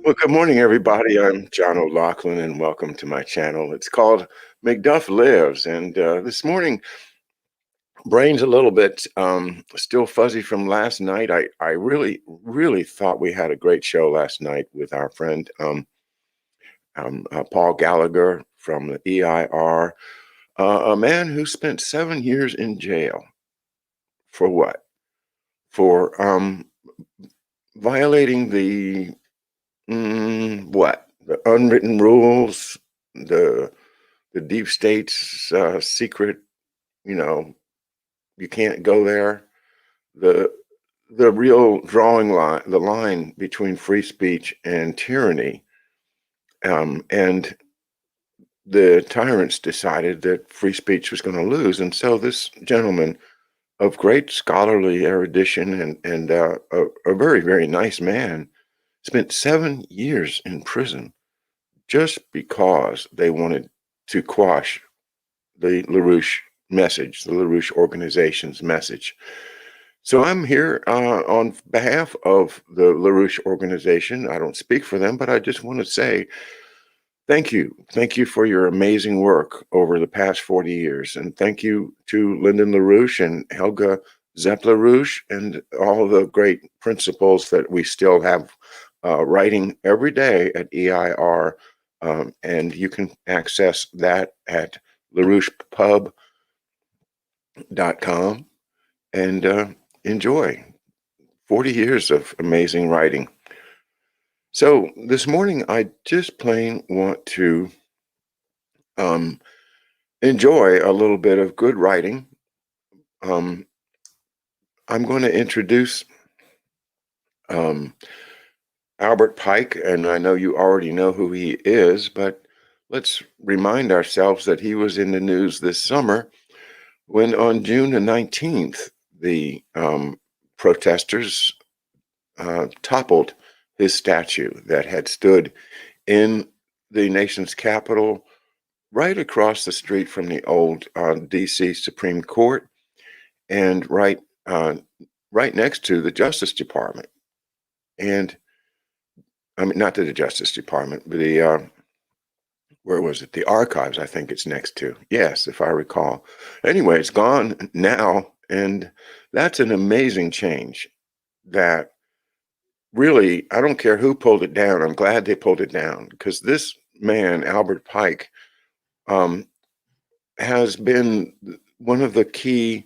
Well, good morning, everybody. I'm John O'Loughlin, and welcome to my channel. It's called McDuff Lives. And this morning, brain's a little bit still fuzzy from last night. I really thought we had a great show last night with our friend Paul Gallagher from the EIR, a man who spent 7 years in jail for what? For violating the what? The unwritten rules, the the deep state's secret, you know, you can't go there. The the real drawing line, the line between free speech and tyranny. And the tyrants decided that free speech was going to lose. And so this gentleman of great scholarly erudition and a very, very nice man spent 7 years in prison just because they wanted to quash the LaRouche message, the LaRouche organization's message. So I'm here on behalf of the LaRouche organization. I don't speak for them, but I just want to say thank you. Thank you for your amazing work over the past 40 years. And thank you to Lyndon LaRouche and Helga Zepp-LaRouche and all the great principals that we still have writing every day at EIR. And you can access that at LaRouchePub.com and enjoy 40 years of amazing writing. So this morning, I just plain want to enjoy a little bit of good writing. I'm going to introduce um, Albert Pike, and I know you already know who he is, but let's remind ourselves that he was in the news this summer when on June the 19th, the protesters toppled his statue that had stood in the nation's capital right across the street from the old D.C. Supreme Court and right next to the Justice Department. And I mean, not to the Justice Department, but the where was it? The archives, I think it's next to. Yes, if I recall. Anyway, it's gone now, and that's an amazing change that really, I don't care who pulled it down. I'm glad they pulled it down because this man, Albert Pike, has been one of the key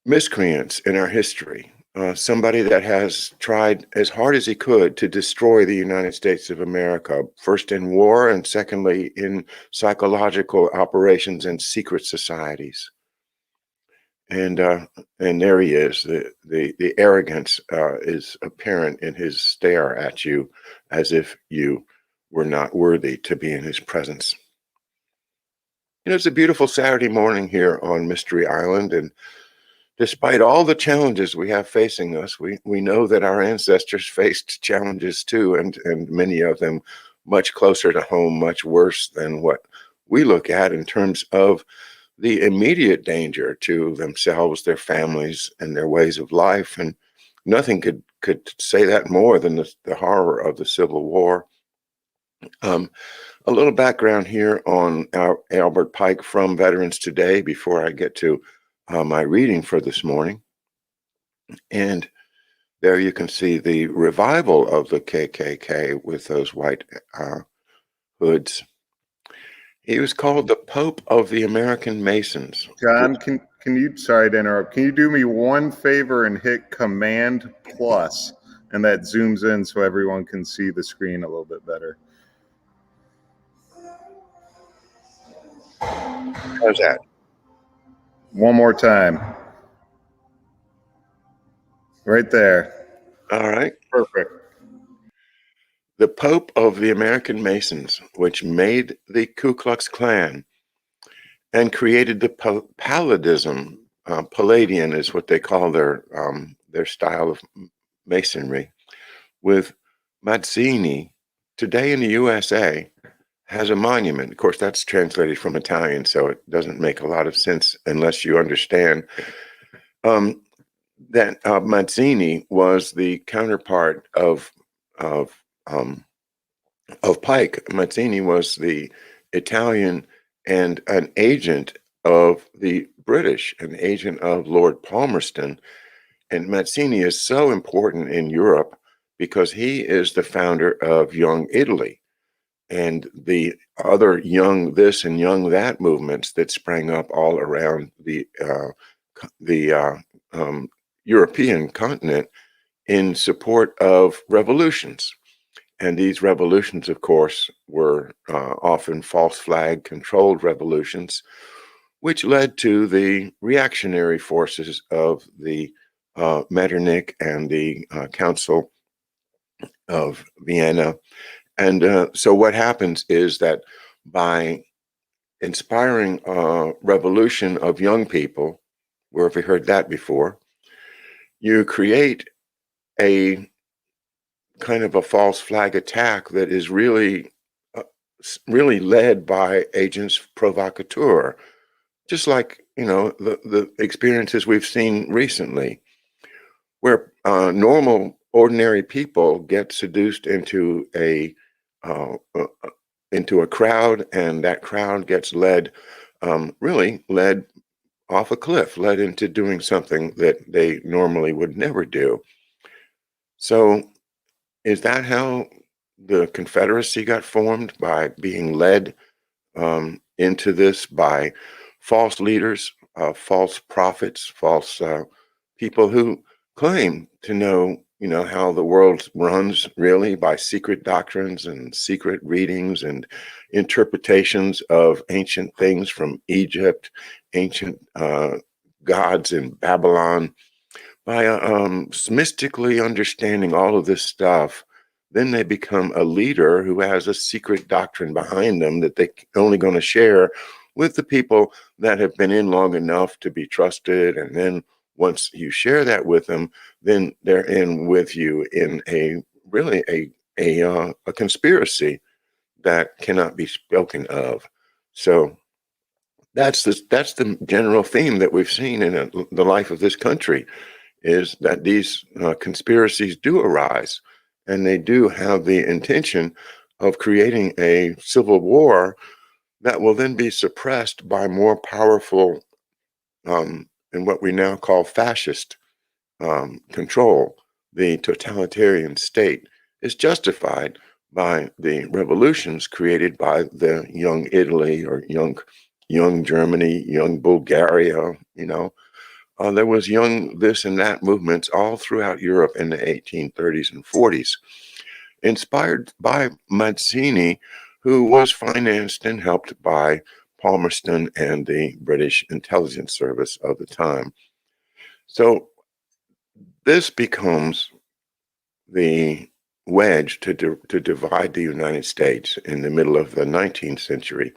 miscreants in our history. Somebody that has tried as hard as he could to destroy the United States of America, first in war and secondly in psychological operations and secret societies. And there he is. The arrogance is apparent in his stare at you, as if you were not worthy to be in his presence. You know, it's a beautiful Saturday morning here on Mystery Island, and despite all the challenges we have facing us, we know that our ancestors faced challenges too, and many of them much closer to home, much worse than what we look at in terms of the immediate danger to themselves, their families, and their ways of life. And nothing could say that more than the horror of the Civil War. A little background here on Albert Pike from Veterans Today before I get to my reading for this morning. And there you can see the revival of the KKK with those white hoods. He was called the Pope of the American Masons. John, can you, sorry to interrupt, can you do me one favor and hit Command Plus, and that zooms in so everyone can see the screen a little bit better? How's that? One more time. Right there. All right. Perfect. The Pope of the American Masons, which made the Ku Klux Klan and created the Palladism. Palladian is what they call their style of masonry. With Mazzini, today in the USA, has a monument. Of course, that's translated from Italian, so it doesn't make a lot of sense unless you understand that Mazzini was the counterpart of um, of Pike. Mazzini was the Italian and an agent of the British, an agent of Lord Palmerston. And Mazzini is so important in Europe because he is the founder of Young Italy and the other young this and young that movements that sprang up all around the European continent in support of revolutions. And these revolutions, of course, were often false flag controlled revolutions, which led to the reactionary forces of the Metternich and the Council of Vienna. And so what happens is that by inspiring a revolution of young people, where have we heard that before? You create a kind of a false flag attack that is uh, really led by agents provocateur, just like the experiences we've seen recently, where normal, ordinary people get seduced uh, uh, into a crowd, and that crowd gets really led off a cliff, led into doing something that they normally would never do. So, is that how the Confederacy got formed? By being led into this by false leaders, false prophets, false people who claim to know, how the world runs really by secret doctrines and secret readings and interpretations of ancient things from Egypt, ancient gods in Babylon. By mystically understanding all of this stuff, then they become a leader who has a secret doctrine behind them that they're only going to share with the people that have been in long enough to be trusted. And then once you share that with them, then they're in with you in a really a conspiracy that cannot be spoken of. So that's the general theme that we've seen in the life of this country, is that these conspiracies do arise, and they do have the intention of creating a civil war that will then be suppressed by more powerful and what we now call fascist control. The totalitarian state is justified by the revolutions created by the young Italy or young Germany, young Bulgaria, there was young this and that movements all throughout Europe in the 1830s and 40s, inspired by Mazzini, who was financed and helped by Palmerston and the British intelligence service of the time. So this becomes the wedge to divide the United States in the middle of the 19th century.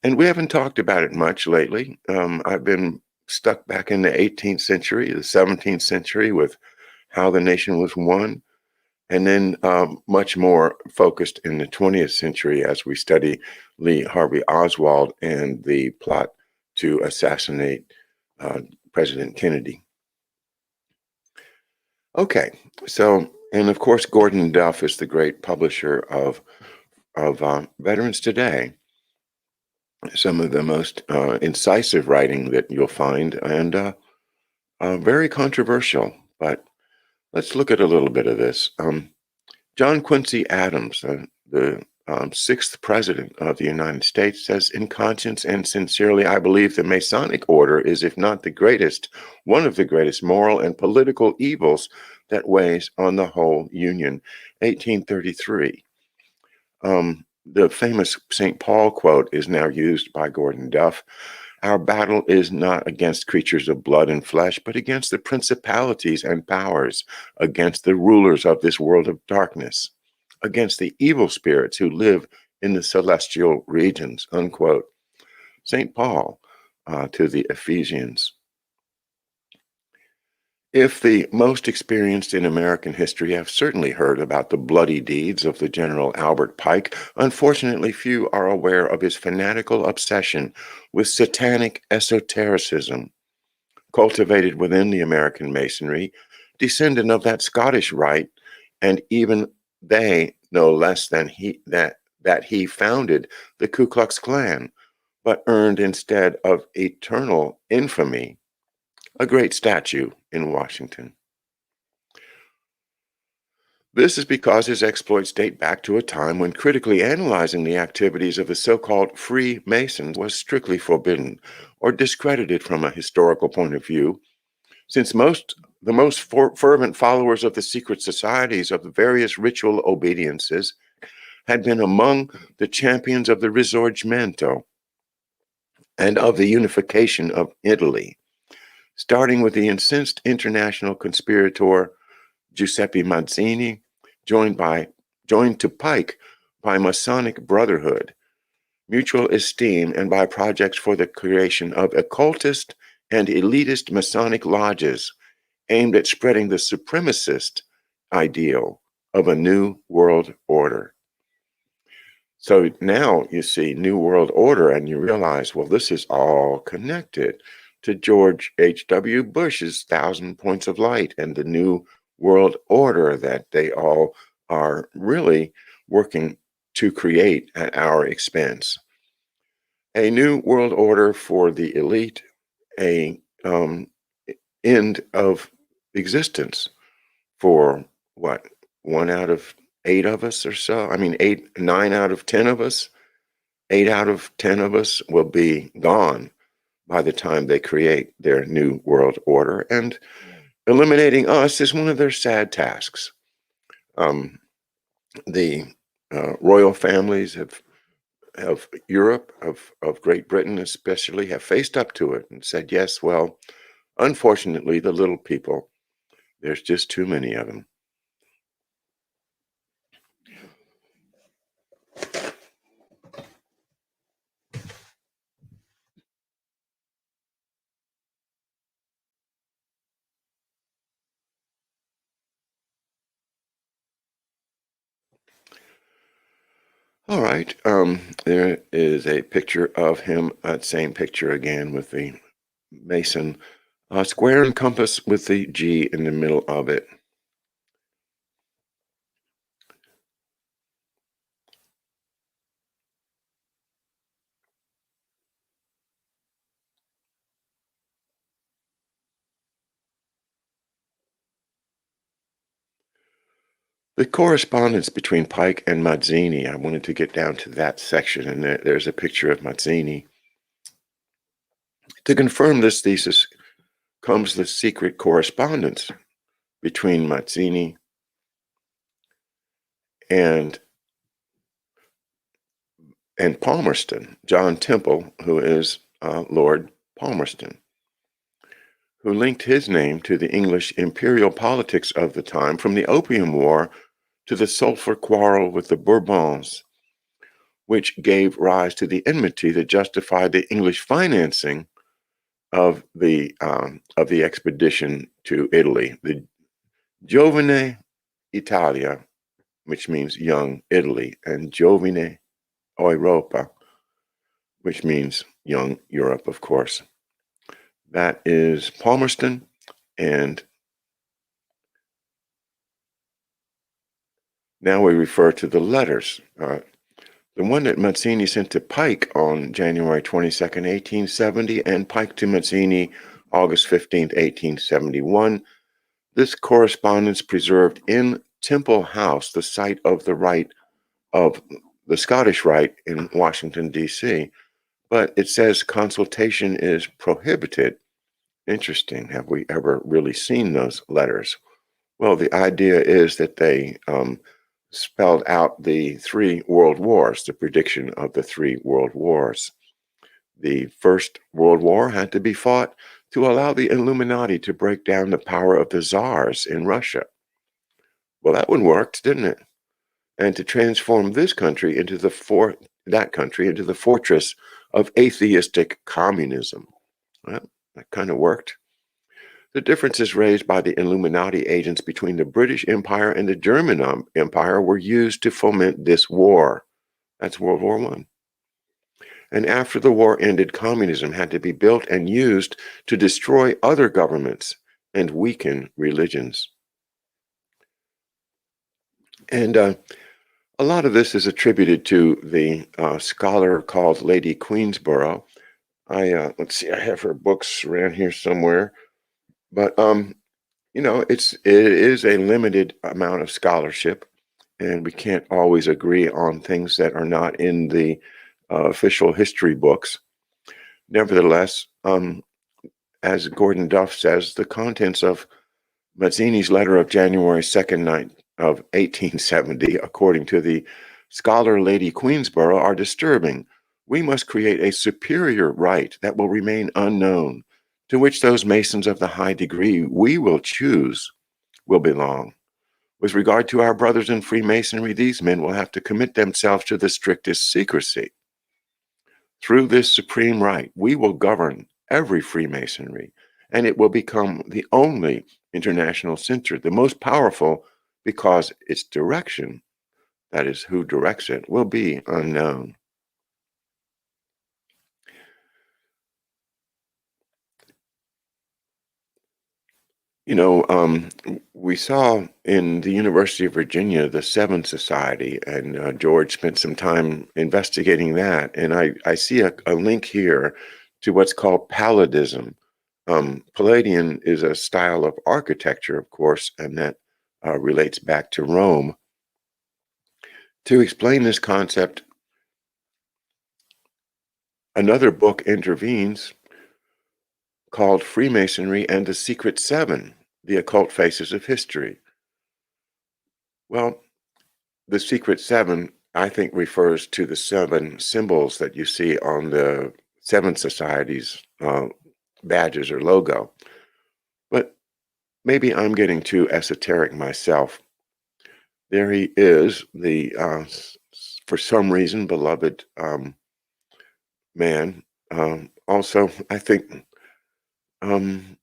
And we haven't talked about it much lately. I've been stuck back in the 18th century, the 17th century, with how the nation was won, and then much more focused in the 20th century as we study Lee Harvey Oswald and the plot to assassinate President Kennedy. Okay, so, and of course, Gordon Duff is the great publisher of Veterans Today, some of the most incisive writing that you'll find, and very controversial. But let's look at a little bit of this. John Quincy Adams, the sixth president of the United States, says, "In conscience and sincerely, I believe the Masonic order is, if not the greatest, one of the greatest moral and political evils that weighs on the whole Union." 1833. The famous St. Paul quote is now used by Gordon Duff. "Our battle is not against creatures of blood and flesh, but against the principalities and powers, against the rulers of this world of darkness, against the evil spirits who live in the celestial regions," unquote. St. Paul to the Ephesians. If the most experienced in American history have certainly heard about the bloody deeds of the General Albert Pike, unfortunately few are aware of his fanatical obsession with satanic esotericism, cultivated within the American Masonry, descendant of that Scottish rite, and even they no less than that he founded the Ku Klux Klan, but earned instead of eternal infamy a great statue in Washington. This is because his exploits date back to a time when critically analyzing the activities of the so-called Freemasons was strictly forbidden or discredited from a historical point of view, since the most fervent followers of the secret societies of the various ritual obediences had been among the champions of the Risorgimento and of the unification of Italy, starting with the incensed international conspirator Giuseppe Mazzini, joined to Pike by Masonic Brotherhood, mutual esteem, and by projects for the creation of occultist and elitist Masonic lodges aimed at spreading the supremacist ideal of a new world order. So now you see New World Order and you realize, well, this is all connected to George H.W. Bush's 1,000 Points of Light and the New World Order that they all are really working to create at our expense. A new world order for the elite, a end of existence for what, 1 out of 8 of us or so? I mean, 9 out of 10 of us, 8 out of 10 of us will be gone by the time they create their new world order. And eliminating us is one of their sad tasks. The royal families of Europe, of Great Britain especially, have faced up to it and said, yes, well, unfortunately, the little people, there's just too many of them. All right, there is a picture of him, that same picture again with the Mason square and compass with the G in the middle of it. The correspondence between Pike and Mazzini, I wanted to get down to that section, and there's a picture of Mazzini. To confirm this thesis comes the secret correspondence between Mazzini and Palmerston, John Temple, who is Lord Palmerston, who linked his name to the English imperial politics of the time, from the Opium War to the sulfur quarrel with the Bourbons, which gave rise to the enmity that justified the English financing of the expedition to Italy, the Giovane Italia, which means young Italy, and Giovane Europa, which means young Europe, of course. That is Palmerston, and now we refer to the letters. The one that Mazzini sent to Pike on January 22nd, 1870, and Pike to Mazzini August 15th, 1871. This correspondence preserved in Temple House, the site of the Rite of the Scottish Rite in Washington, D.C., but it says consultation is prohibited. Interesting. Have we ever really seen those letters? Well, the idea is that they spelled out the 3 world wars, the prediction of the 3 world wars. The First World War had to be fought to allow the Illuminati to break down the power of the czars in Russia. Well, that one worked, didn't it? And to transform this country into the fortress of atheistic communism. Well, that kind of worked. The differences raised by the Illuminati agents between the British Empire and the German Empire were used to foment this war. That's World War I. And after the war ended, communism had to be built and used to destroy other governments and weaken religions. And a lot of this is attributed to the scholar called Lady Queensborough. Let's see, I have her books around here somewhere, but it is a limited amount of scholarship, and we can't always agree on things that are not in the official history books. Nevertheless, as Gordon Duff says, the contents of Mazzini's letter of January 2nd, night of 1870, according to the scholar Lady Queensborough, are disturbing. We must create a superior right that will remain unknown, to which those Masons of the high degree we will choose will belong. With regard to our brothers in Freemasonry, these men will have to commit themselves to the strictest secrecy. Through this supreme right, we will govern every Freemasonry, and it will become the only international center, the most powerful, because its direction, that is, who directs it, will be unknown. We saw in the University of Virginia the Seven Society, and George spent some time investigating that. And I see a link here to what's called Palladism. Palladian is a style of architecture, of course, and that relates back to Rome. To explain this concept, another book intervenes called Freemasonry and the Secret Seven, the Occult Faces of History. Well, the Secret Seven, I think, refers to the seven symbols that you see on the Seven Societies badges or logo. But maybe I'm getting too esoteric myself. There he is, the for some reason beloved man. Also, I think um,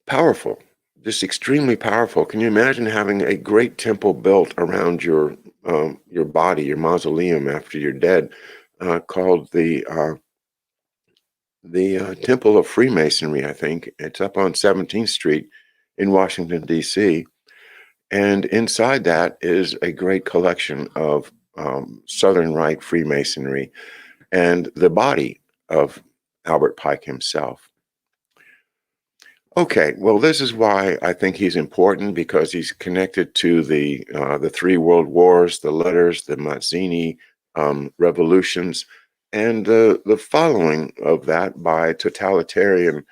powerful, just extremely powerful. Can you imagine having a great temple built around your body, your mausoleum after you're dead, called the Temple of Freemasonry? I think it's up on 17th Street in Washington D.C. And inside that is a great collection of Southern Rite Freemasonry and the body of Albert Pike himself. Okay, well, this is why I think he's important, because he's connected to the three world wars, the letters, the Mazzini revolutions, and the following of that by totalitarian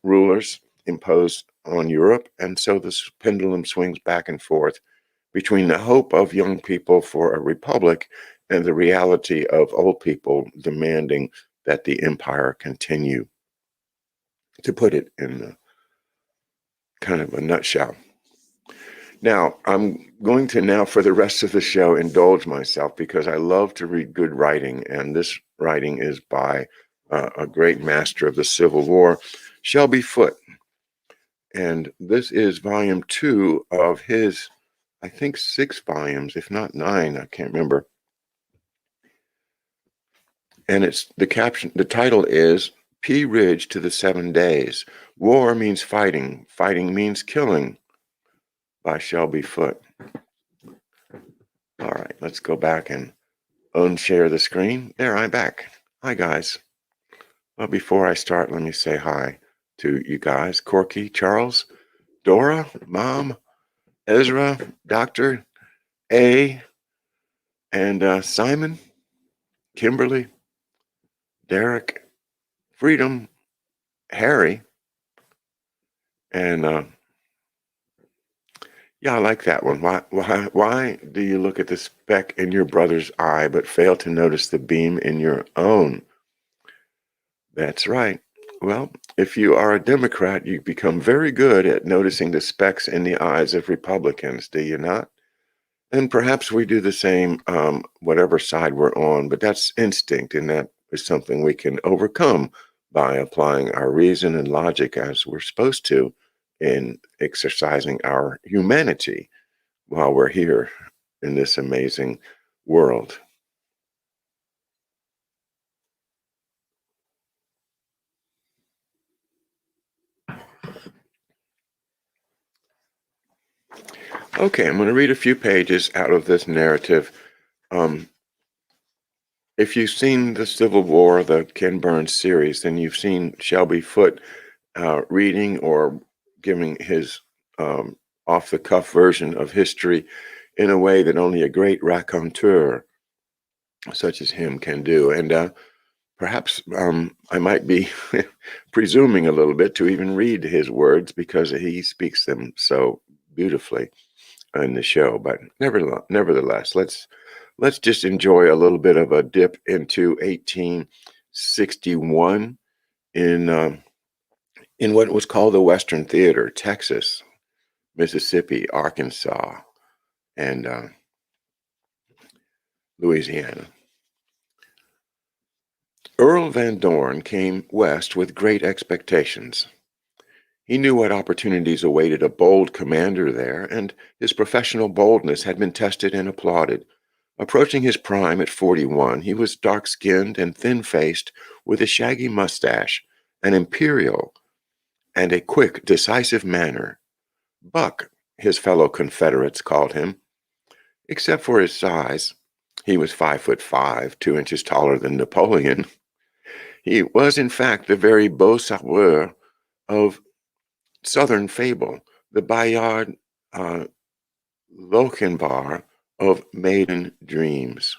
rulers imposed on Europe. And so this pendulum swings back and forth between the hope of young people for a republic and the reality of old people demanding that the empire continue, to put it in kind of a nutshell. Now, I'm going to now, for the rest of the show, indulge myself because I love to read good writing, and this writing is by a great master of the Civil War, Shelby Foote. And this is volume 2 of his, I think, 6 volumes, if not 9, I can't remember. And it's the caption, the title is Pea Ridge to the 7 Days. War means fighting, fighting means killing, by Shelby Foote. All right, let's go back and unshare the screen. There, I'm back. Hi, guys. Well, before I start, let me say hi to you guys. Corky, Charles, Dora, Mom, Ezra, Dr. A, and Simon, Kimberly, Derek, Freedom, Harry, and yeah, I like that one. Why do you look at the speck in your brother's eye but fail to notice the beam in your own? That's right. Well, if you are a Democrat, you become very good at noticing the specks in the eyes of Republicans, do you not? And perhaps we do the same, whatever side we're on, but that's instinct, and that is something we can overcome by applying our reason and logic as we're supposed to in exercising our humanity while we're here in this amazing world. Okay, I'm going to read a few pages out of this narrative. Um, if you've seen the Civil War, the Ken Burns series, then you've seen Shelby Foote reading or giving his off-the-cuff version of history in a way that only a great raconteur such as him can do. And perhaps I might be presuming a little bit to even read his words because he speaks them so beautifully in the show. But nevertheless, let's just enjoy a little bit of a dip into 1861 in what was called the Western Theater, Texas, Mississippi, Arkansas, and Louisiana. Earl Van Dorn came west with great expectations. He knew what opportunities awaited a bold commander there, and his professional boldness had been tested and applauded. Approaching his prime at 41, he was dark-skinned and thin-faced, with a shaggy mustache, an imperial, and a quick, decisive manner. Buck, his fellow Confederates called him. Except for his size, he was 5'5", 2 inches taller than Napoleon. He was, in fact, the very beau sauveur of Southern fable, the Bayard Lochinvar of maiden dreams.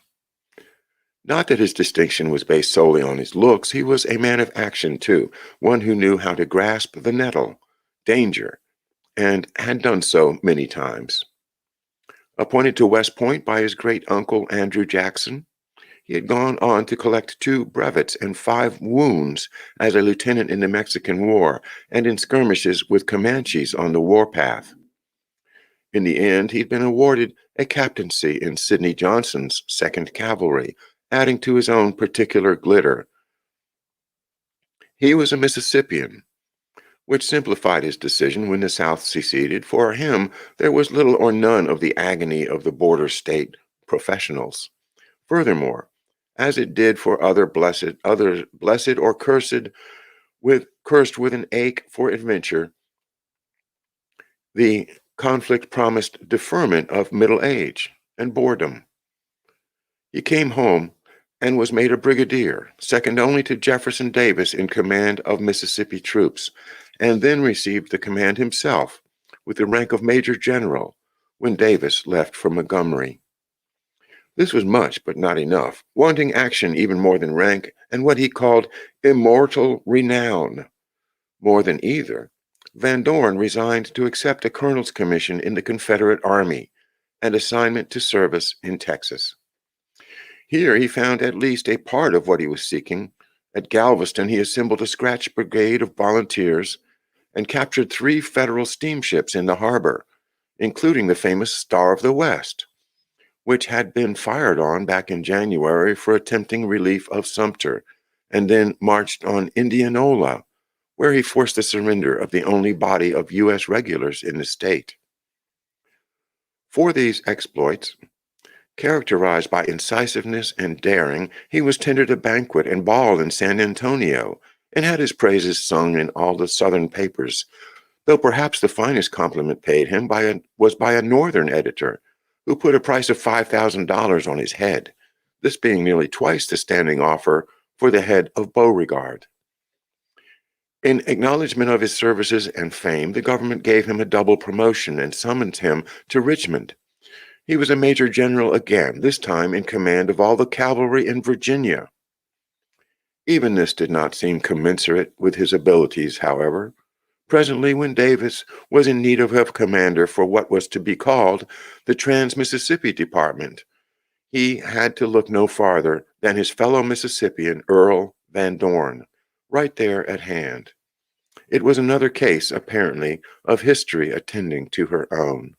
Not that his distinction was based solely on his looks, he was a man of action too, one who knew how to grasp the nettle, danger, and had done so many times. Appointed to West Point by his great uncle Andrew Jackson, he had gone on to collect 2 brevets and 5 wounds as a lieutenant in the Mexican War and in skirmishes with Comanches on the warpath. In the end, he'd been awarded a captaincy in Sidney Johnson's 2nd Cavalry, adding to his own particular glitter. He was a Mississippian, which simplified his decision when the South seceded. For him, there was little or none of the agony of the border state professionals. Furthermore, as it did for others blessed or cursed with an ache for adventure, the conflict promised deferment of middle age and boredom. He came home and was made a brigadier, second only to Jefferson Davis in command of Mississippi troops, and then received the command himself with the rank of major general when Davis left for Montgomery. This was much, but not enough, wanting action even more than rank, and what he called immortal renown. More than either, Van Dorn resigned to accept a colonel's commission in the Confederate Army and assignment to service in Texas. Here he found at least a part of what he was seeking. At Galveston, he assembled a scratch brigade of volunteers and captured 3 Federal steamships in the harbor, including the famous Star of the West, which had been fired on back in January for attempting relief of Sumter, and then marched on Indianola, where he forced the surrender of the only body of U.S. regulars in the state. For these exploits, characterized by incisiveness and daring, he was tendered a banquet and ball in San Antonio, and had his praises sung in all the Southern papers, though perhaps the finest compliment paid him was by a Northern editor, who put a price of $5,000 on his head, this being nearly twice the standing offer for the head of Beauregard. In acknowledgment of his services and fame, the government gave him a double promotion and summoned him to Richmond. He was a major general again, this time in command of all the cavalry in Virginia. Even this did not seem commensurate with his abilities, however. Presently, when Davis was in need of a commander for what was to be called the Trans-Mississippi Department, he had to look no farther than his fellow Mississippian, Earl Van Dorn, right there at hand. It was another case, apparently, of history attending to her own.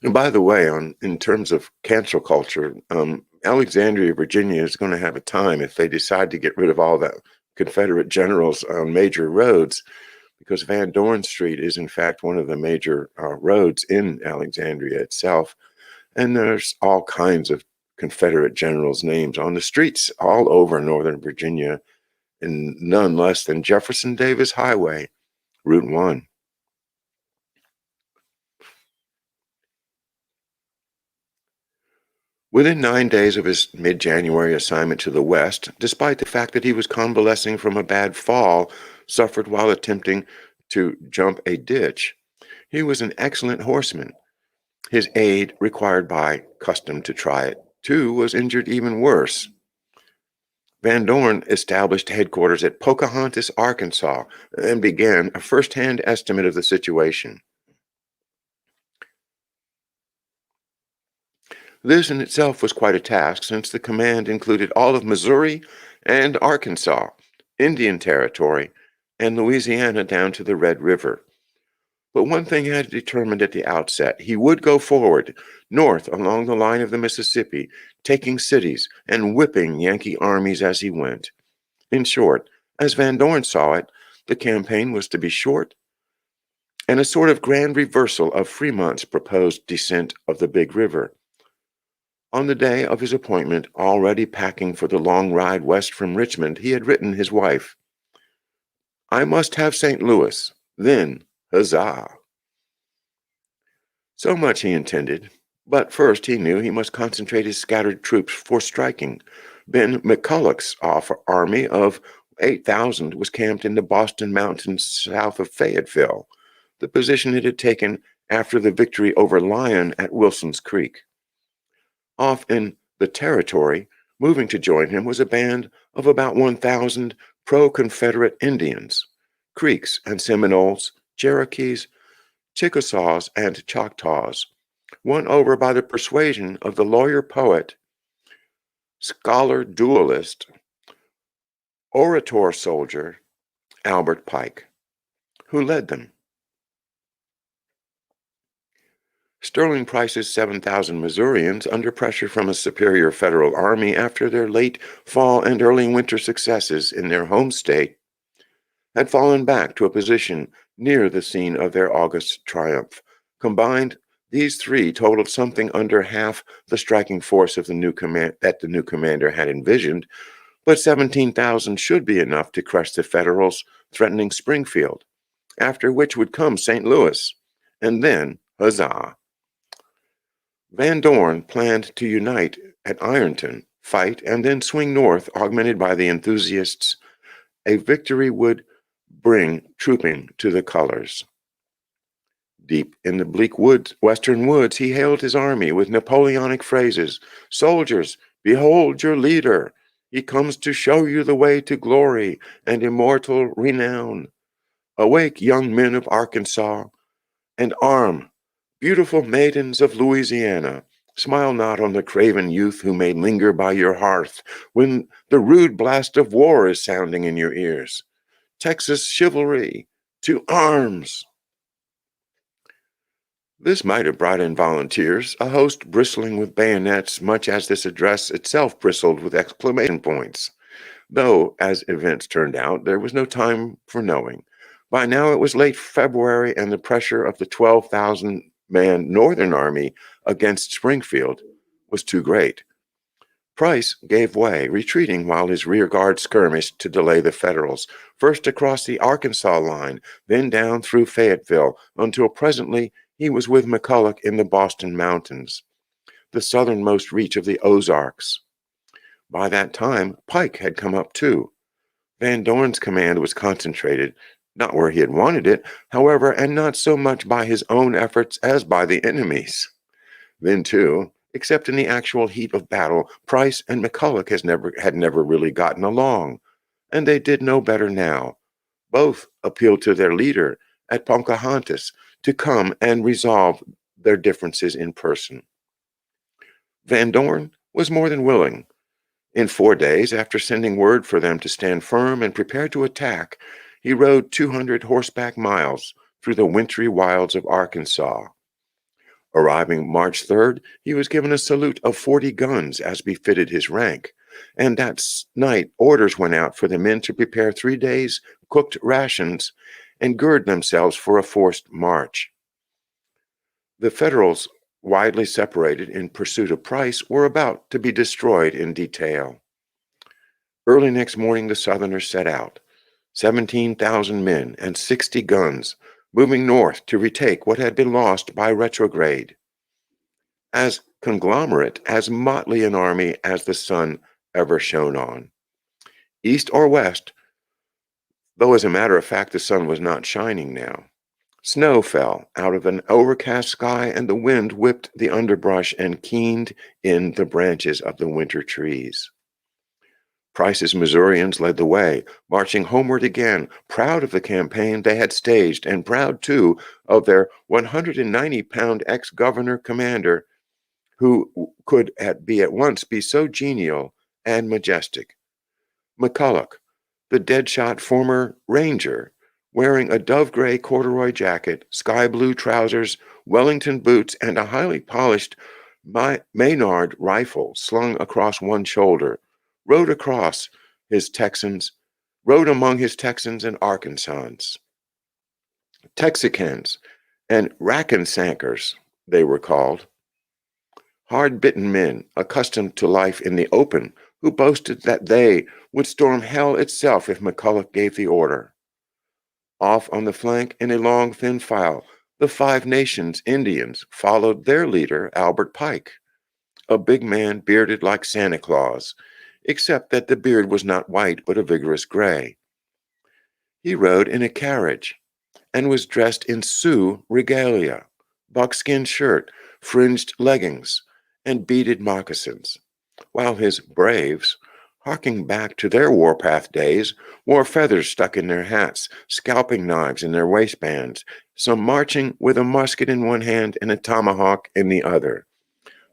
And by the way, in terms of cancel culture, Alexandria, Virginia is going to have a time if they decide to get rid of all the Confederate generals on major roads, because Van Dorn Street is in fact one of the major roads in Alexandria itself. And there's all kinds of Confederate generals' names on the streets all over Northern Virginia, and none less than Jefferson Davis Highway, Route 1. Within 9 days of his mid-January assignment to the west, despite the fact that he was convalescing from a bad fall suffered while attempting to jump a ditch, he was an excellent horseman. His aide, required by custom to try it, too, was injured even worse. Van Dorn established headquarters at Pocahontas, Arkansas, and began a first-hand estimate of the situation. This in itself was quite a task, since the command included all of Missouri and Arkansas, Indian Territory, and Louisiana down to the Red River. But one thing he had determined at the outset: he would go forward, north along the line of the Mississippi, taking cities and whipping Yankee armies as he went. In short, as Van Dorn saw it, the campaign was to be short and a sort of grand reversal of Fremont's proposed descent of the Big River. On the day of his appointment, already packing for the long ride west from Richmond, he had written his wife, "I must have St. Louis, then, huzzah!" So much he intended, but first he knew he must concentrate his scattered troops for striking. Then McCulloch's army of 8,000 was camped in the Boston Mountains south of Fayetteville, the position it had taken after the victory over Lyon at Wilson's Creek. Off in the Territory, moving to join him, was a band of about 1,000 pro-Confederate Indians, Creeks and Seminoles, Cherokees, Chickasaws, and Choctaws, won over by the persuasion of the lawyer-poet, scholar-dualist, orator-soldier Albert Pike, who led them. Sterling Price's 7,000 Missourians, under pressure from a superior federal army after their late fall and early winter successes in their home state, had fallen back to a position near the scene of their August triumph. Combined, these three totaled something under half the striking force of the new commander had envisioned, but 17,000 should be enough to crush the Federals threatening Springfield, after which would come St. Louis, and then, huzzah! Van Dorn planned to unite at Ironton, fight, and then swing north, augmented by the enthusiasts a victory would bring trooping to the colors. Deep in the bleak western woods, he hailed his army with Napoleonic phrases. "Soldiers, behold your leader. He comes to show you the way to glory and immortal renown. Awake, young men of Arkansas, and arm, beautiful maidens of Louisiana. Smile not on the craven youth who may linger by your hearth when the rude blast of war is sounding in your ears. Texas chivalry, to arms!" This might have brought in volunteers, a host bristling with bayonets, much as this address itself bristled with exclamation points. Though, as events turned out, there was no time for knowing. By now it was late February, and the pressure of the 12,000-man Northern Army against Springfield was too great. Price gave way, retreating while his rear guard skirmished to delay the Federals, first across the Arkansas line, then down through Fayetteville, until presently he was with McCulloch in the Boston Mountains, the southernmost reach of the Ozarks. By that time, Pike had come up too. Van Dorn's command was concentrated, not where he had wanted it, however, and not so much by his own efforts as by the enemy's. Then, too, except in the actual heat of battle, Price and McCulloch had never really gotten along, and they did no better now. Both appealed to their leader at Pocahontas to come and resolve their differences in person. Van Dorn was more than willing. In 4 days, after sending word for them to stand firm and prepare to attack, he rode 200 horseback miles through the wintry wilds of Arkansas. Arriving March 3rd, he was given a salute of 40 guns as befitted his rank, and that night orders went out for the men to prepare 3 days' cooked rations and gird themselves for a forced march. The Federals, widely separated in pursuit of Price, were about to be destroyed in detail. Early next morning, the Southerners set out, 17,000 men and 60 guns, moving north to retake what had been lost by retrograde. as conglomerate, as motley an army as the sun ever shone on. East or west, though as a matter of fact the sun was not shining now. Snow fell out of an overcast sky, and the wind whipped the underbrush and keened in the branches of the winter trees. Price's Missourians led the way, marching homeward again, proud of the campaign they had staged, and proud, too, of their 190-pound ex-governor commander, who could at once be so genial and majestic. McCulloch, the dead-shot former ranger, wearing a dove-gray corduroy jacket, sky-blue trousers, Wellington boots, and a highly polished Maynard rifle slung across one shoulder, rode among his Texans and Arkansans. Texicans and Rackensackers, they were called. Hard-bitten men, accustomed to life in the open, who boasted that they would storm hell itself if McCulloch gave the order. Off on the flank, in a long, thin file, the Five Nations Indians followed their leader, Albert Pike, a big man bearded like Santa Claus, except that the beard was not white but a vigorous gray. He rode in a carriage and was dressed in Sioux regalia, buckskin shirt, fringed leggings, and beaded moccasins, while his braves, harking back to their warpath days, wore feathers stuck in their hats, scalping knives in their waistbands, some marching with a musket in one hand and a tomahawk in the other.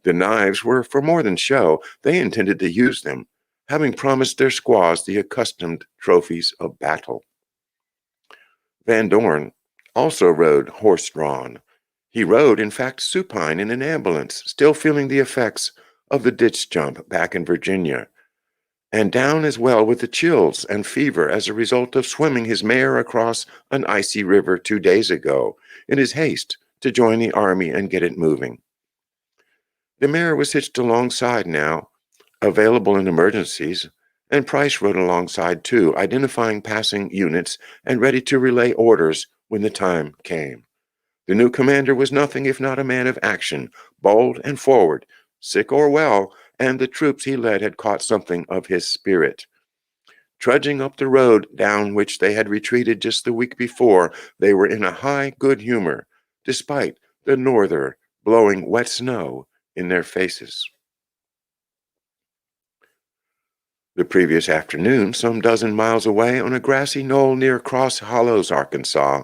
The knives were for more than show. They intended to use them, having promised their squaws the accustomed trophies of battle. Van Dorn also rode horse-drawn. He rode, in fact, supine in an ambulance, still feeling the effects of the ditch jump back in Virginia, and down as well with the chills and fever as a result of swimming his mare across an icy river 2 days ago in his haste to join the army and get it moving. The mare was hitched alongside now, available in emergencies, and Price rode alongside too, identifying passing units and ready to relay orders when the time came. The new commander was nothing if not a man of action, bold and forward, sick or well, and the troops he led had caught something of his spirit. Trudging up the road down which they had retreated just the week before, they were in a high good humor, despite the norther blowing wet snow in their faces. The previous afternoon, some dozen miles away on a grassy knoll near Cross Hollows, Arkansas,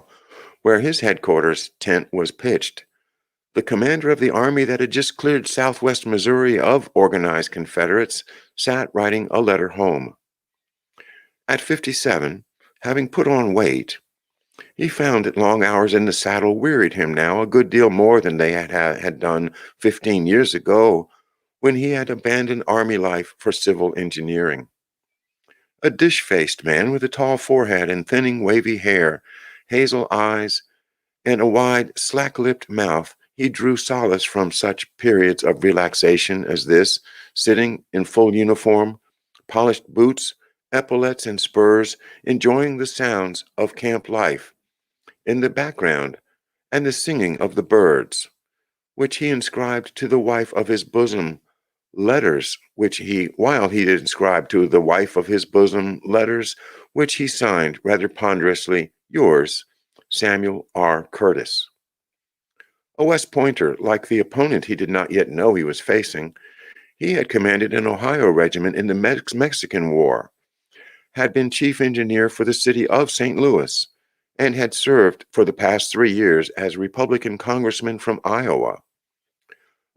where his headquarters tent was pitched, the commander of the army that had just cleared southwest Missouri of organized Confederates sat writing a letter home. At 57, having put on weight, he found that long hours in the saddle wearied him now a good deal more than they had done 15 years ago when he had abandoned army life for civil engineering. A dish-faced man with a tall forehead and thinning wavy hair, hazel eyes, and a wide, slack-lipped mouth, he drew solace from such periods of relaxation as this, sitting in full uniform, polished boots, epaulets, and spurs, enjoying the sounds of camp life in the background and the singing of the birds, which he inscribed to the wife of his bosom, letters which he inscribed to the wife of his bosom letters which he signed rather ponderously, yours, Samuel R. Curtis. A West Pointer, like the opponent he did not yet know he was facing, he had commanded an Ohio regiment in the Mexican War, had been chief engineer for the city of St. Louis, and had served for the past 3 years as Republican congressman from Iowa.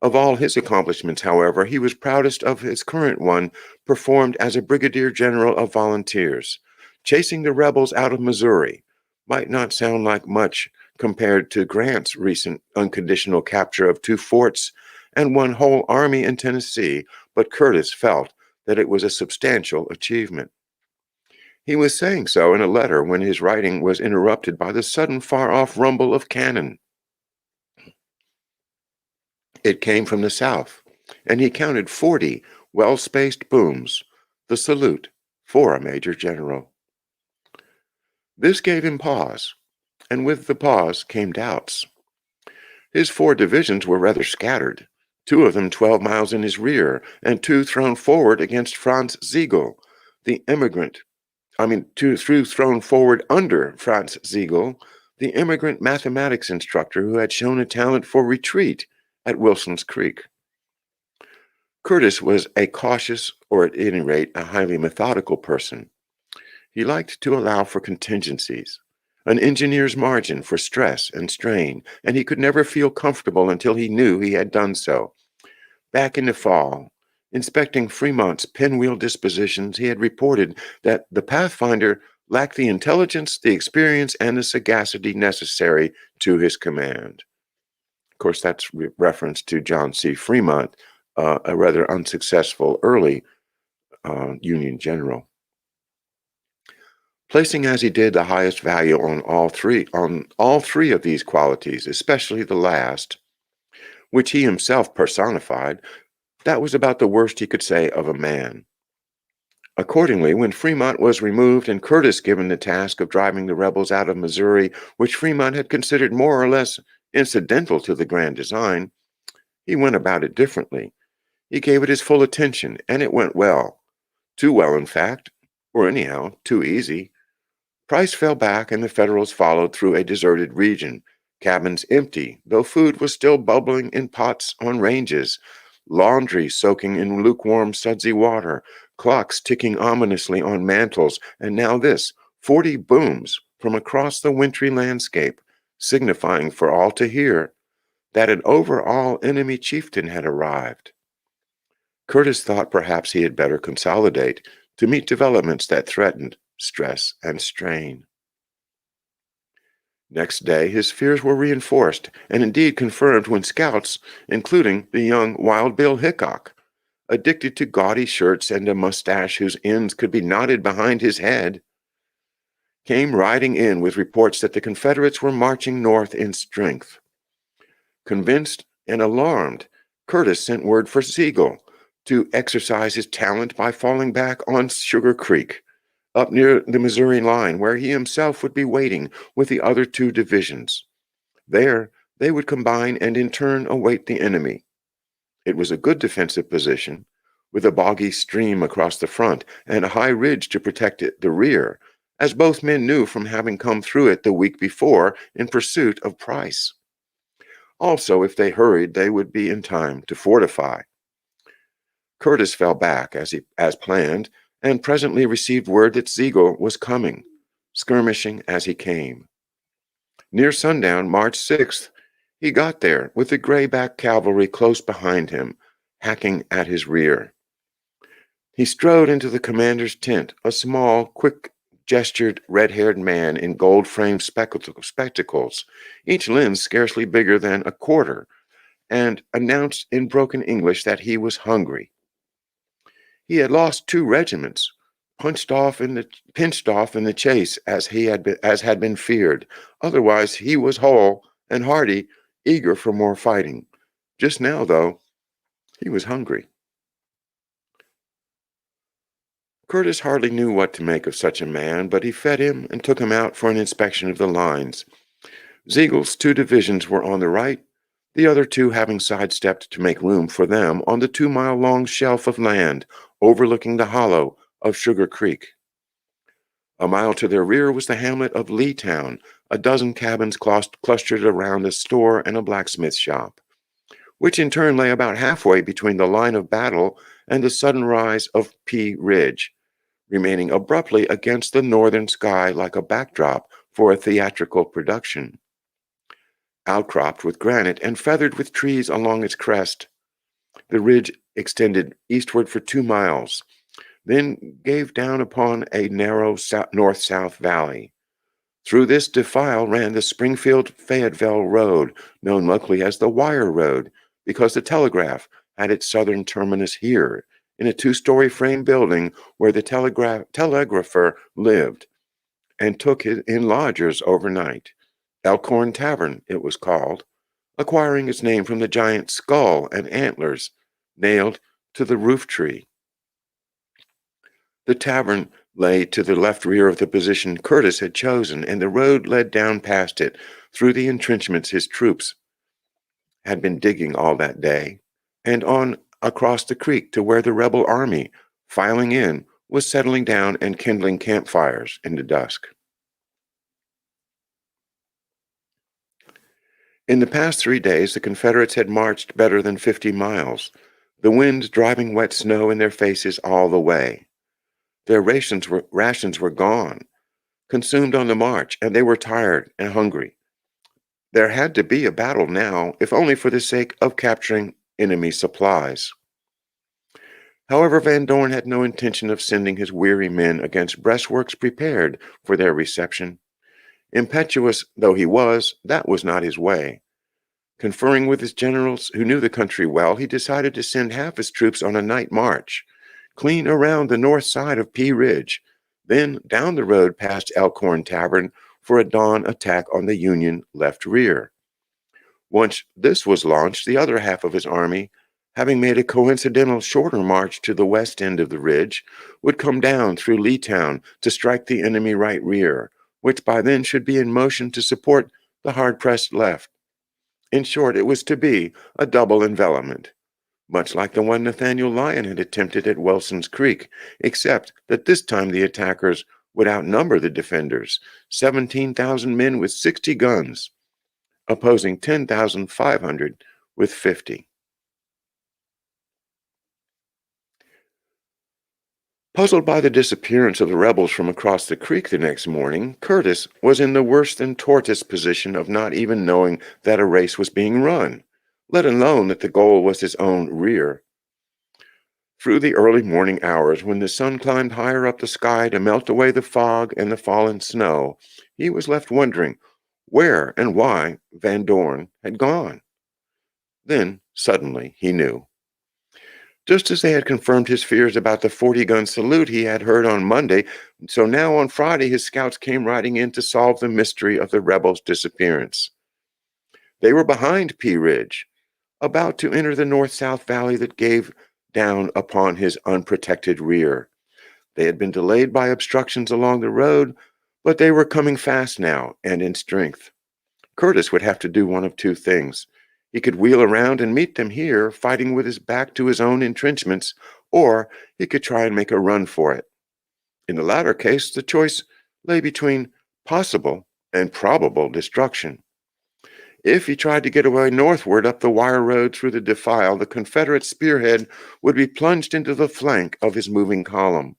Of all his accomplishments, however, he was proudest of his current one, performed as a brigadier general of volunteers. Chasing the rebels out of Missouri might not sound like much compared to Grant's recent unconditional capture of 2 forts and 1 whole army in Tennessee, but Curtis felt that it was a substantial achievement. He was saying so in a letter when his writing was interrupted by the sudden far-off rumble of cannon. It came from the south, and he counted 40 well-spaced booms, the salute for a major general. This gave him pause, and with the pause came doubts. His 4 divisions were rather scattered, two of them 12 miles in his rear, and two thrown forward against Franz Ziegel, the immigrant. Two thrown forward under Franz Ziegel, the immigrant mathematics instructor who had shown a talent for retreat at Wilson's Creek. Curtis was a cautious, or at any rate, a highly methodical person. He liked to allow for contingencies, an engineer's margin for stress and strain, and he could never feel comfortable until he knew he had done so. Back in the fall, inspecting Fremont's pinwheel dispositions, he had reported that the Pathfinder lacked the intelligence, the experience, and the sagacity necessary to his command. Of course, that's reference to John C. Fremont, a rather unsuccessful early Union general. Placing as he did the highest value on all three of these qualities, especially the last, which he himself personified, that was about the worst he could say of a man. Accordingly, when Fremont was removed and Curtis given the task of driving the rebels out of Missouri, which Fremont had considered more or less incidental to the grand design, he went about it differently. He gave it his full attention, and it went well. Too well, in fact, or anyhow, too easy. Price fell back, and the Federals followed through a deserted region, cabins empty, though food was still bubbling in pots on ranges, laundry soaking in lukewarm, sudsy water, clocks ticking ominously on mantles, and now this, 40 booms from across the wintry landscape, signifying for all to hear that an overall enemy chieftain had arrived. Curtis thought perhaps he had better consolidate to meet developments that threatened stress and strain. Next day, his fears were reinforced and indeed confirmed when scouts, including the young Wild Bill Hickok, addicted to gaudy shirts and a mustache whose ends could be knotted behind his head, came riding in with reports that the Confederates were marching north in strength. Convinced and alarmed, Curtis sent word for Ziegel to exercise his talent by falling back on Sugar Creek, up near the Missouri line, where he himself would be waiting with the other two divisions. There, they would combine and in turn await the enemy. It was a good defensive position, with a boggy stream across the front and a high ridge to protect the rear, as both men knew from having come through it the week before in pursuit of Price. Also, if they hurried, they would be in time to fortify. Curtis fell back as planned, and presently received word that Ziegel was coming, skirmishing as he came. Near sundown, March 6th, he got there with the grayback cavalry close behind him, hacking at his rear. He strode into the commander's tent, a small, quick-gestured, red-haired man in gold-framed spectacles, each lens scarcely bigger than a quarter, and announced in broken English that he was hungry. He had lost 2 regiments, pinched off in the chase as had been feared. Otherwise, he was whole and hearty, eager for more fighting. Just now, though, he was hungry. Curtis hardly knew what to make of such a man, but he fed him and took him out for an inspection of the lines. Ziegel's 2 divisions were on the right, the other 2 having sidestepped to make room for them on the 2-mile-long shelf of land overlooking the hollow of Sugar Creek. A mile to their rear was the hamlet of Leetown, a dozen cabins clustered around a store and a blacksmith shop, which in turn lay about halfway between the line of battle and the sudden rise of Pea Ridge, remaining abruptly against the northern sky like a backdrop for a theatrical production. Outcropped with granite and feathered with trees along its crest, the ridge extended eastward for 2 miles, then gave down upon a narrow north-south valley. Through this defile ran the Springfield-Fayetteville Road, known locally as the Wire Road, because the telegraph had its southern terminus here, in a 2-story frame building where the telegrapher lived, and took it in lodgers overnight. Elkhorn Tavern, it was called, acquiring its name from the giant skull and antlers nailed to the roof tree. The tavern lay to the left rear of the position Curtis had chosen, and the road led down past it, through the entrenchments his troops had been digging all that day, and on across the creek to where the rebel army, filing in, was settling down and kindling campfires in the dusk. In the past 3 days, the Confederates had marched better than 50 miles, the wind driving wet snow in their faces all the way. Their rations were gone, consumed on the march, and they were tired and hungry. There had to be a battle now, if only for the sake of capturing enemy supplies. However, Van Dorn had no intention of sending his weary men against breastworks prepared for their reception. Impetuous though he was, that was not his way. Conferring with his generals, who knew the country well, he decided to send half his troops on a night march, clean around the north side of Pea Ridge, then down the road past Elkhorn Tavern for a dawn attack on the Union left rear. Once this was launched, the other half of his army, having made a coincidental shorter march to the west end of the ridge, would come down through Leetown to strike the enemy right rear, which by then should be in motion to support the hard-pressed left. In short, it was to be a double envelopment, much like the one Nathaniel Lyon had attempted at Wilson's Creek, except that this time the attackers would outnumber the defenders, 17,000 men with 60 guns, opposing 10,500 with 50. Puzzled by the disappearance of the rebels from across the creek the next morning, Curtis was in the worse than tortoise position of not even knowing that a race was being run, let alone that the goal was his own rear. Through the early morning hours, when the sun climbed higher up the sky to melt away the fog and the fallen snow, he was left wondering where and why Van Dorn had gone. Then, suddenly, he knew. Just as they had confirmed his fears about the 40-gun salute he had heard on Monday, so now on Friday his scouts came riding in to solve the mystery of the rebels' disappearance. They were behind Pea Ridge, about to enter the north-south valley that gave down upon his unprotected rear. They had been delayed by obstructions along the road, but they were coming fast now and in strength. Curtis would have to do one of two things. He could wheel around and meet them here, fighting with his back to his own entrenchments, or he could try and make a run for it. In the latter case, the choice lay between possible and probable destruction. If he tried to get away northward up the wire road through the defile, the Confederate spearhead would be plunged into the flank of his moving column.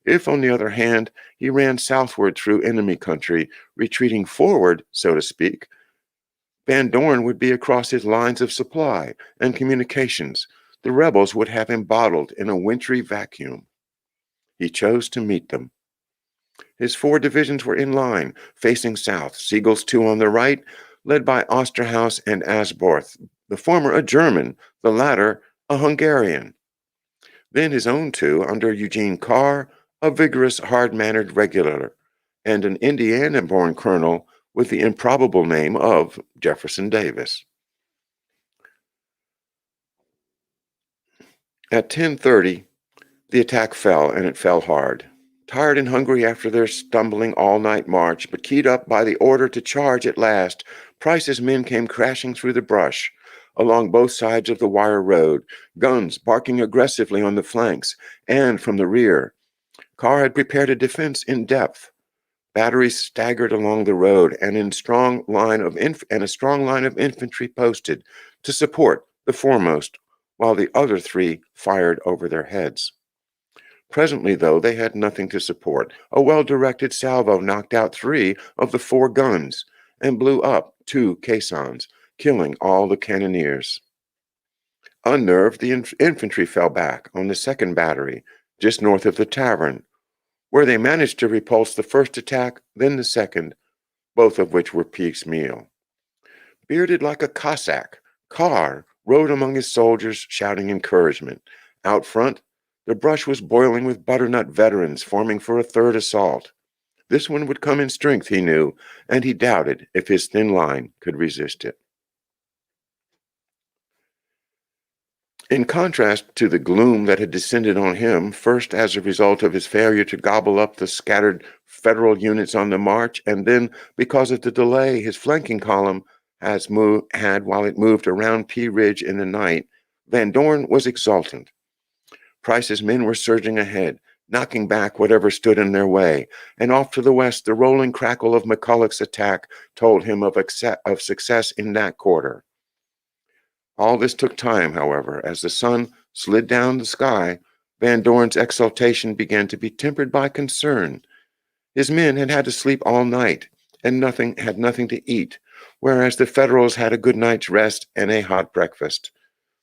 If, on the other hand, he ran southward through enemy country, retreating forward, so to speak, Van Dorn would be across his lines of supply and communications. The rebels would have him bottled in a wintry vacuum. He chose to meet them. His 4 divisions were in line, facing south, Siegel's 2 on the right, led by Osterhaus and Asborth, the former a German, the latter a Hungarian. Then his own 2 under Eugene Carr, a vigorous, hard-mannered regular, and an Indiana-born colonel with the improbable name of Jefferson Davis. At 10:30, the attack fell, and it fell hard. Tired and hungry after their stumbling all-night march, but keyed up by the order to charge at last, Price's men came crashing through the brush along both sides of the wire road, guns barking aggressively on the flanks and from the rear. Carr had prepared a defense in depth. Batteries staggered along the road, and a strong line of infantry posted to support the foremost, while the other 3 fired over their heads. Presently, though, they had nothing to support. A well-directed salvo knocked out 3 of the 4 guns and blew up 2 caissons, killing all the cannoneers. Unnerved, the infantry fell back on the 2nd battery, just north of the tavern, where they managed to repulse the first attack, then the second, both of which were piecemeal. Bearded like a Cossack, Carr rode among his soldiers, shouting encouragement. Out front, the brush was boiling with butternut veterans forming for a 3rd assault. This one would come in strength, he knew, and he doubted if his thin line could resist it. In contrast to the gloom that had descended on him, first as a result of his failure to gobble up the scattered Federal units on the march, and then because of the delay his flanking column had while it moved around Pea Ridge in the night, Van Dorn was exultant. Price's men were surging ahead, knocking back whatever stood in their way, and off to the west the rolling crackle of McCulloch's attack told him of success in that quarter. All this took time, however. As the sun slid down the sky, Van Dorn's exultation began to be tempered by concern. His men had had to sleep all night and had nothing to eat, whereas the Federals had a good night's rest and a hot breakfast.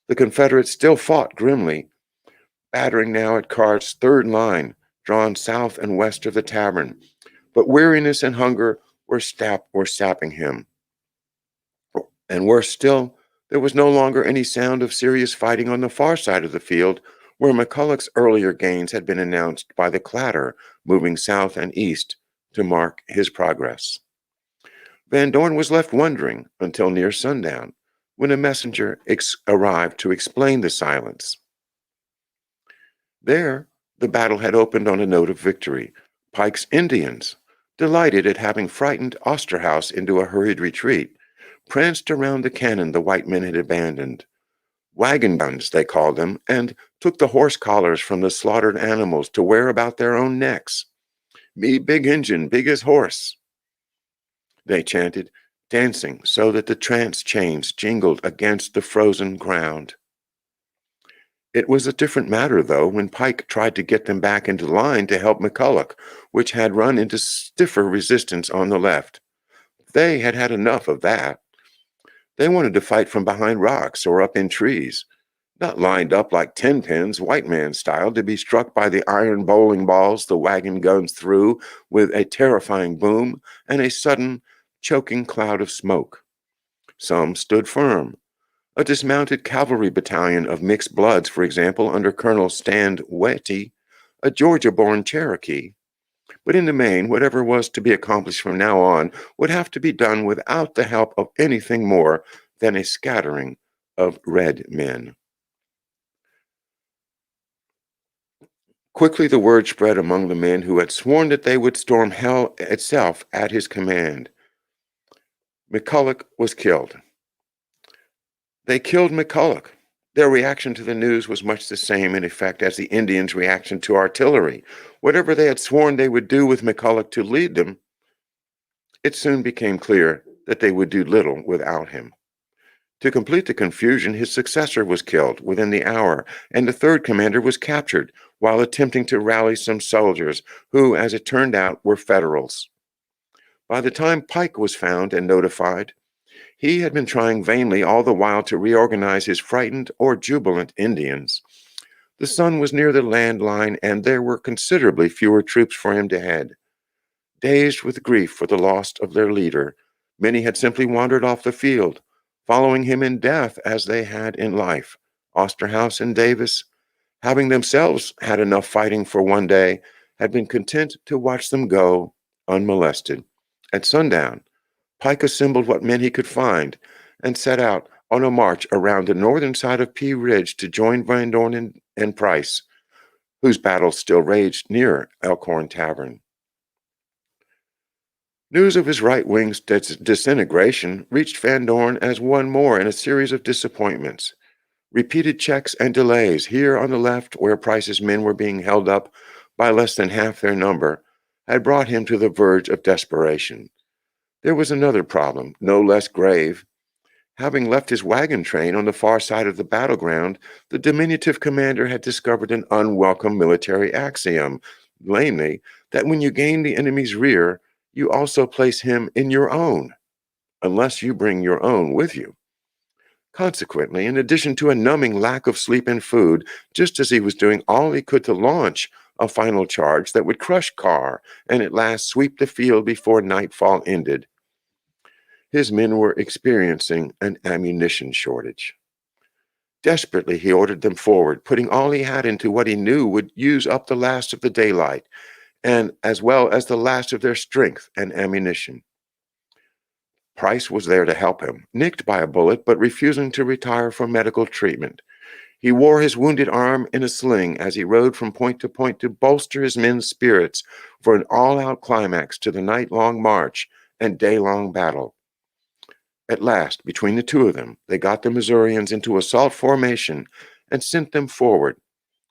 The Confederates still fought grimly, battering now at Carr's third line, drawn south and west of the tavern. But weariness and hunger were sapping him. And worse still, there was no longer any sound of serious fighting on the far side of the field, where McCulloch's earlier gains had been announced by the clatter moving south and east to mark his progress. Van Dorn was left wondering until near sundown, when a messenger arrived to explain the silence. There, the battle had opened on a note of victory. Pike's Indians, delighted at having frightened Osterhaus into a hurried retreat, pranced around the cannon the white men had abandoned. Wagon guns, they called them, and took the horse collars from the slaughtered animals to wear about their own necks. "Me big Injun, big as horse," they chanted, dancing so that the trance chains jingled against the frozen ground. It was a different matter, though, when Pike tried to get them back into line to help McCulloch, which had run into stiffer resistance on the left. They had had enough of that. They wanted to fight from behind rocks or up in trees, not lined up like 10 pins, white man style, to be struck by the iron bowling balls the wagon guns threw with a terrifying boom and a sudden, choking cloud of smoke. Some stood firm. A dismounted cavalry battalion of mixed bloods, for example, under Colonel Stan Wetty, a Georgia-born Cherokee. But in the main, whatever was to be accomplished from now on would have to be done without the help of anything more than a scattering of red men. Quickly the word spread among the men who had sworn that they would storm hell itself at his command. McCulloch was killed. They killed McCulloch. Their reaction to the news was much the same in effect as the Indians' reaction to artillery. Whatever they had sworn they would do with McCulloch to lead them, it soon became clear that they would do little without him. To complete the confusion, his successor was killed within the hour, and the third commander was captured while attempting to rally some soldiers who, as it turned out, were Federals. By the time Pike was found and notified, he had been trying vainly all the while to reorganize his frightened or jubilant Indians. The sun was near the land line, and there were considerably fewer troops for him to head. Dazed with grief for the loss of their leader, many had simply wandered off the field, following him in death as they had in life. Osterhaus and Davis, having themselves had enough fighting for one day, had been content to watch them go unmolested. At sundown, Pike assembled what men he could find and set out on a march around the northern side of Pea Ridge to join Van Dorn and Price, whose battles still raged near Elkhorn Tavern. News of his right wing's disintegration reached Van Dorn as one more in a series of disappointments. Repeated checks and delays here on the left, where Price's men were being held up by less than half their number, had brought him to the verge of desperation. There was another problem, no less grave. Having left his wagon train on the far side of the battleground, the diminutive commander had discovered an unwelcome military axiom, namely, that when you gain the enemy's rear, you also place him in your own, unless you bring your own with you. Consequently, in addition to a numbing lack of sleep and food, just as he was doing all he could to launch a final charge that would crush Carr and at last sweep the field before nightfall ended, his men were experiencing an ammunition shortage. Desperately, he ordered them forward, putting all he had into what he knew would use up the last of the daylight, and as well as the last of their strength and ammunition. Price was there to help him, nicked by a bullet but refusing to retire for medical treatment. He wore his wounded arm in a sling as he rode from point to bolster his men's spirits for an all-out climax to the night-long march and day-long battle. At last, between the two of them, they got the Missourians into assault formation and sent them forward,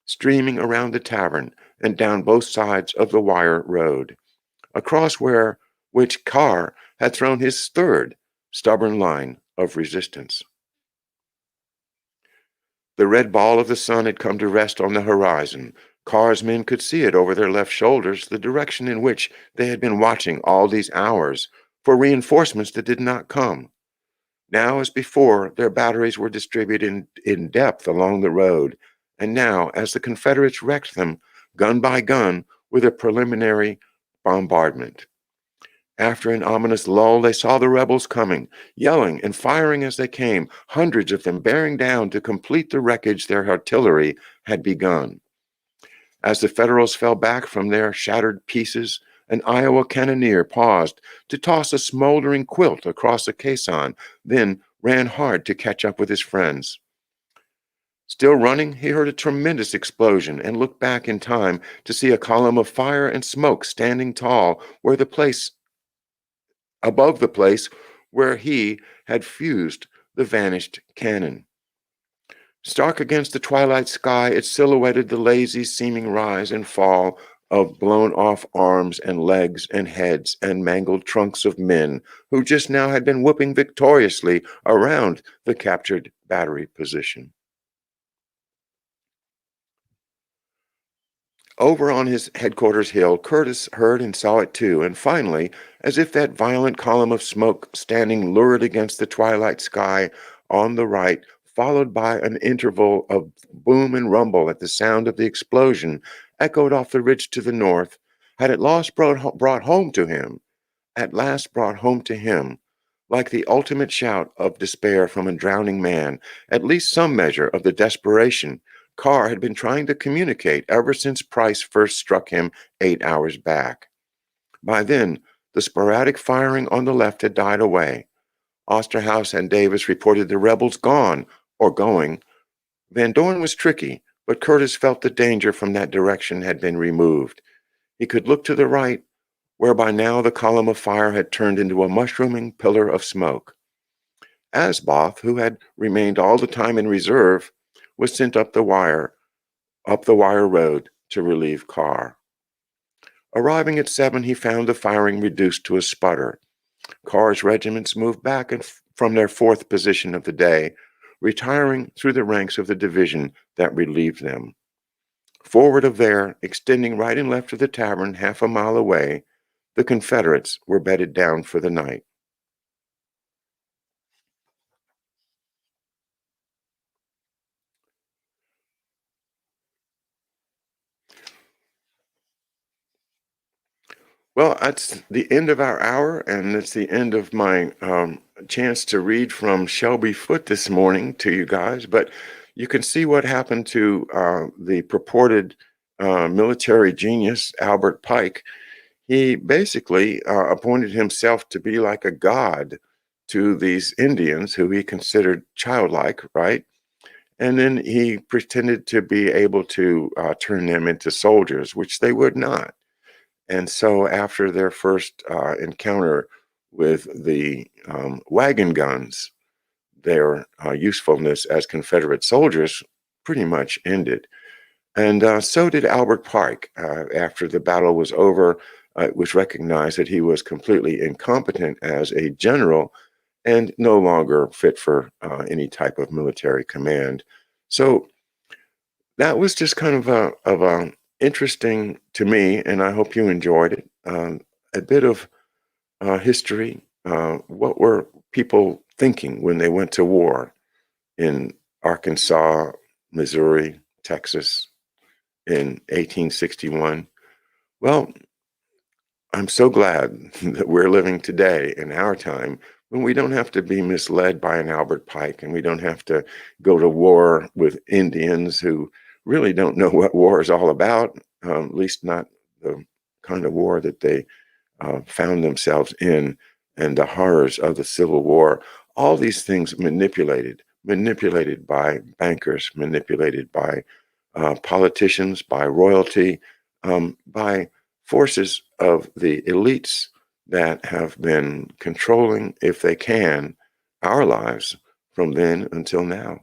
streaming around the tavern and down both sides of the wire road, across which Carr had thrown his third stubborn line of resistance. The red ball of the sun had come to rest on the horizon. Carr's men could see it over their left shoulders, the direction in which they had been watching all these hours for reinforcements that did not come. Now, as before, their batteries were distributed in depth along the road, and now, as the Confederates wrecked them, gun by gun, with a preliminary bombardment. After an ominous lull, they saw the rebels coming, yelling and firing as they came, hundreds of them bearing down to complete the wreckage their artillery had begun. As the Federals fell back from their shattered pieces, an Iowa cannoneer paused to toss a smoldering quilt across a caisson, then ran hard to catch up with his friends. Still running, he heard a tremendous explosion and looked back in time to see a column of fire and smoke standing tall above the place where he had fused the vanished cannon. Stark against the twilight sky, it silhouetted the lazy seeming rise and fall of blown-off arms and legs and heads and mangled trunks of men who just now had been whooping victoriously around the captured battery position. Over on his headquarters hill, Curtis heard and saw it too, and finally, as if that violent column of smoke standing lurid against the twilight sky on the right, followed by an interval of boom and rumble at the sound of the explosion, echoed off the ridge to the north, had at last brought home to him, like the ultimate shout of despair from a drowning man, at least some measure of the desperation Carr had been trying to communicate ever since Price first struck him 8 hours back. By then, the sporadic firing on the left had died away. Osterhaus and Davis reported the rebels gone or going. Van Dorn was tricky, but Curtis felt the danger from that direction had been removed. He could look to the right, where by now the column of fire had turned into a mushrooming pillar of smoke. Asboth, who had remained all the time in reserve, was sent up the wire road to relieve Carr. Arriving at 7, he found the firing reduced to a sputter. Carr's regiments moved back from their 4th position of the day, retiring through the ranks of the division that relieved them. Forward of there, extending right and left of the tavern half a mile away, the Confederates were bedded down for the night. Well, that's the end of our hour, and it's the end of my chance to read from Shelby Foote this morning to you guys. But you can see what happened to the purported military genius, Albert Pike. He basically appointed himself to be like a god to these Indians who he considered childlike, right? And then he pretended to be able to turn them into soldiers, which they would not. And so after their first encounter with the wagon guns, their usefulness as Confederate soldiers pretty much ended. And so did Albert Pike. After the battle was over, it was recognized that he was completely incompetent as a general and no longer fit for any type of military command. So that was just kind of a interesting to me, and I hope you enjoyed it. A bit of history. What were people thinking when they went to war in Arkansas, Missouri, Texas in 1861? Well, I'm so glad that we're living today in our time when we don't have to be misled by an Albert Pike, and we don't have to go to war with Indians who really don't know what war is all about, at least not the kind of war that they found themselves in, and the horrors of the Civil War. All these things manipulated by bankers, manipulated by politicians, by royalty, by forces of the elites that have been controlling, if they can, our lives from then until now.